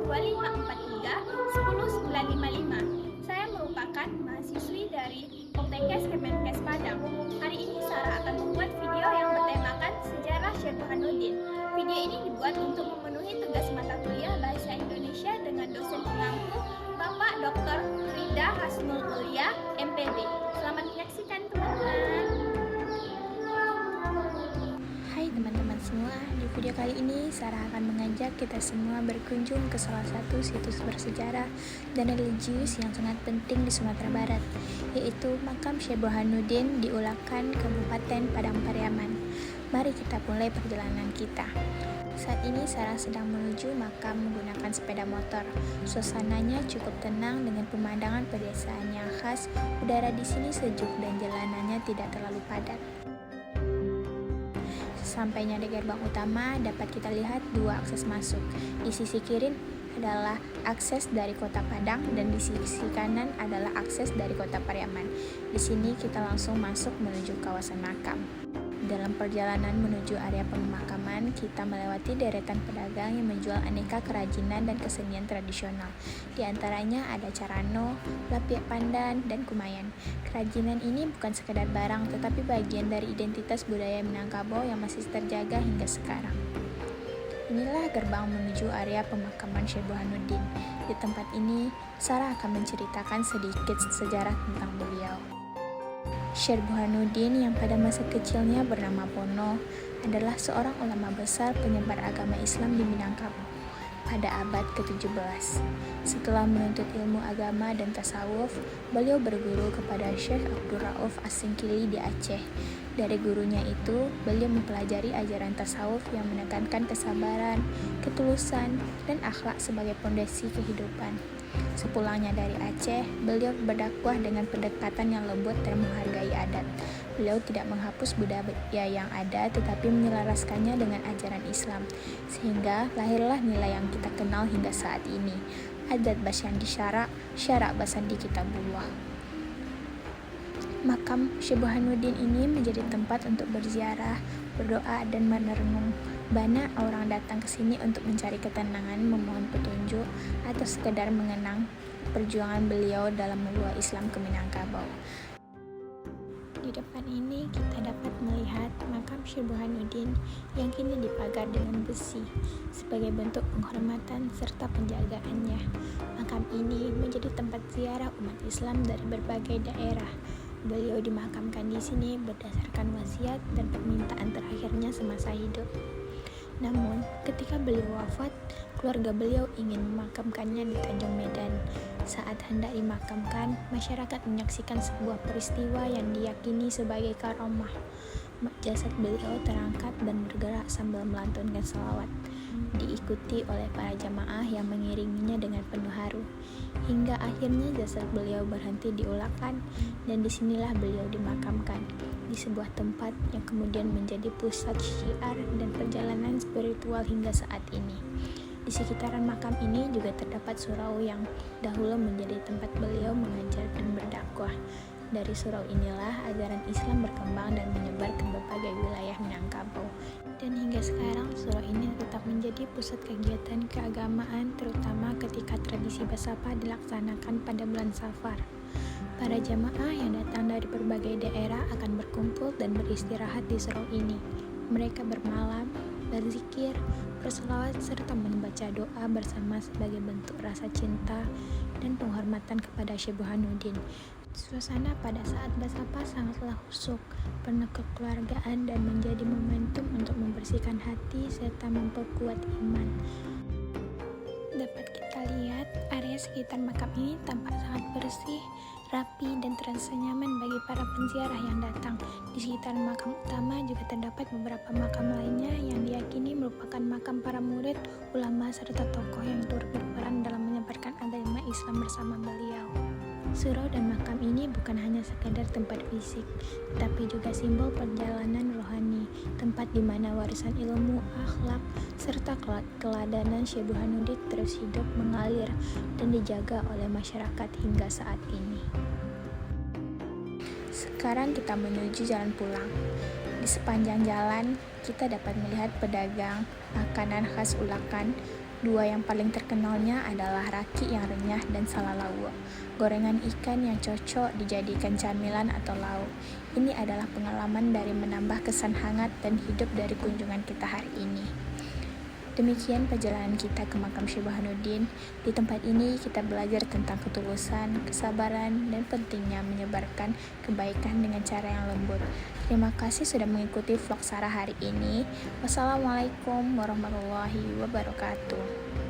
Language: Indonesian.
2543 10955. Saya merupakan mahasiswi dari Poltekkes Kemenkes Padang. Hari ini Sarah akan membuat video yang bertemakan sejarah Syekh Burhanuddin. Video ini dibuat untuk memenuhi tugas mata kuliah Bahasa Indonesia dengan dosen pengampu Bapak Dr. Rida Hasnul Ulia, MPD. Selamat menyaksikan teman-teman. Hai teman-teman semua, di video kali ini Sarah akan mengajak kita semua berkunjung ke salah satu situs bersejarah dan religius yang sangat penting di Sumatera Barat, yaitu Makam Syekh Burhanuddin di Ulakan, Kabupaten Padang Pariaman. Mari kita mulai perjalanan kita. Saat ini Sarah sedang menuju makam menggunakan sepeda motor. Suasananya cukup tenang dengan pemandangan pedesaan yang khas. Udara di sini sejuk dan jalanannya tidak terlalu padat. Sampainya di gerbang utama dapat kita lihat dua akses masuk. Di sisi kiri adalah akses dari Kota Padang dan di sisi kanan adalah akses dari Kota Pariaman. Di sini kita langsung masuk menuju kawasan makam. Dalam perjalanan menuju area pemakaman, kita melewati deretan pedagang yang menjual aneka kerajinan dan kesenian tradisional. Di antaranya ada carano, lapiak pandan, dan kumayan. Kerajinan ini bukan sekadar barang, tetapi bagian dari identitas budaya Minangkabau yang masih terjaga hingga sekarang. Inilah gerbang menuju area pemakaman Syekh Burhanuddin. Di tempat ini, Sarah akan menceritakan sedikit sejarah tentang beliau. Syekh Burhanuddin yang pada masa kecilnya bernama Pono adalah seorang ulama besar penyebar agama Islam di Minangkabau pada abad ke-17. Setelah menuntut ilmu agama dan tasawuf, beliau berguru kepada Syekh Abdul Rauf As-Singkili di Aceh. Dari gurunya itu, beliau mempelajari ajaran tasawuf yang menekankan kesabaran, ketulusan, dan akhlak sebagai pondasi kehidupan. Sepulangnya dari Aceh, beliau berdakwah dengan pendekatan yang lembut dan menghargai adat. Beliau tidak menghapus budaya yang ada, tetapi menyelaraskannya dengan ajaran Islam, sehingga lahirlah nilai yang kita kenal hingga saat ini. Adat Basyandi Syara, Syara Basandi Kitabullah. Makam Syekh Burhanuddin ini menjadi tempat untuk berziarah, berdoa, dan merenung. Banyak orang datang ke sini untuk mencari ketenangan, memohon petunjuk, atau sekedar mengenang perjuangan beliau dalam membawa Islam ke Minangkabau. Di depan ini kita dapat melihat makam Syekh Burhanuddin yang kini dipagar dengan besi sebagai bentuk penghormatan serta penjagaannya. Makam ini menjadi tempat ziarah umat Islam dari berbagai daerah. Beliau dimakamkan di sini berdasarkan wasiat dan permintaan terakhirnya semasa hidup. Namun, ketika beliau wafat, keluarga beliau ingin memakamkannya di Tanjung Medan. Saat hendak dimakamkan, masyarakat menyaksikan sebuah peristiwa yang diyakini sebagai karomah. Jasad beliau terangkat dan bergerak sambil melantunkan salawat, diikuti oleh para jamaah yang mengiringinya dengan penuh haru. Hingga akhirnya jasad beliau berhenti di Ulakan, dan disinilah beliau dimakamkan, di sebuah tempat yang kemudian menjadi pusat syiar dan perjalanan spiritual hingga saat ini. Di sekitaran makam ini juga terdapat surau yang dahulu menjadi tempat beliau mengajar dan berdakwah. Dari surau inilah ajaran Islam berkembang dan menyebar ke berbagai wilayah Minangkabau. Dan hingga sekarang surau ini tetap menjadi pusat kegiatan keagamaan, terutama ketika tradisi Basapa dilaksanakan pada bulan Safar. Para jamaah yang datang dari berbagai daerah akan berkumpul dan beristirahat di surau ini. Mereka bermalam, berzikir, berselawat, serta membaca doa bersama sebagai bentuk rasa cinta dan penghormatan kepada Syekh Burhanuddin. Suasana pada saat Basapa sangatlah husuk, penuh kekeluargaan dan menjadi momentum untuk membersihkan hati serta memperkuat iman. Dapat kita lihat area sekitar makam ini tampak sangat bersih, rapi, dan terasa nyaman bagi para penziarah yang datang. Di sekitar makam utama juga terdapat beberapa makam lainnya yang diyakini merupakan makam para murid, ulama, serta tokoh yang turut berperan dalam menyebarkan agama Islam bersama beliau. Surau dan makam ini bukan hanya sekadar tempat fisik, tapi juga simbol perjalanan rohani, tempat di mana warisan ilmu, akhlak, serta keteladanan Syekh Burhanuddin terus hidup mengalir dan dijaga oleh masyarakat hingga saat ini. Sekarang kita menuju jalan pulang. Di sepanjang jalan, kita dapat melihat pedagang makanan khas Ulakan, Dua yang paling terkenalnya adalah raki yang renyah dan salalawa, gorengan ikan yang cocok dijadikan camilan atau lauk. Ini adalah pengalaman dari menambah kesan hangat dan hidup dari kunjungan kita hari ini. Demikian perjalanan kita ke makam Syekh Burhanuddin. Di tempat ini kita belajar tentang ketulusan, kesabaran, dan pentingnya menyebarkan kebaikan dengan cara yang lembut. Terima kasih sudah mengikuti vlog Sarah hari ini. Wassalamualaikum warahmatullahi wabarakatuh.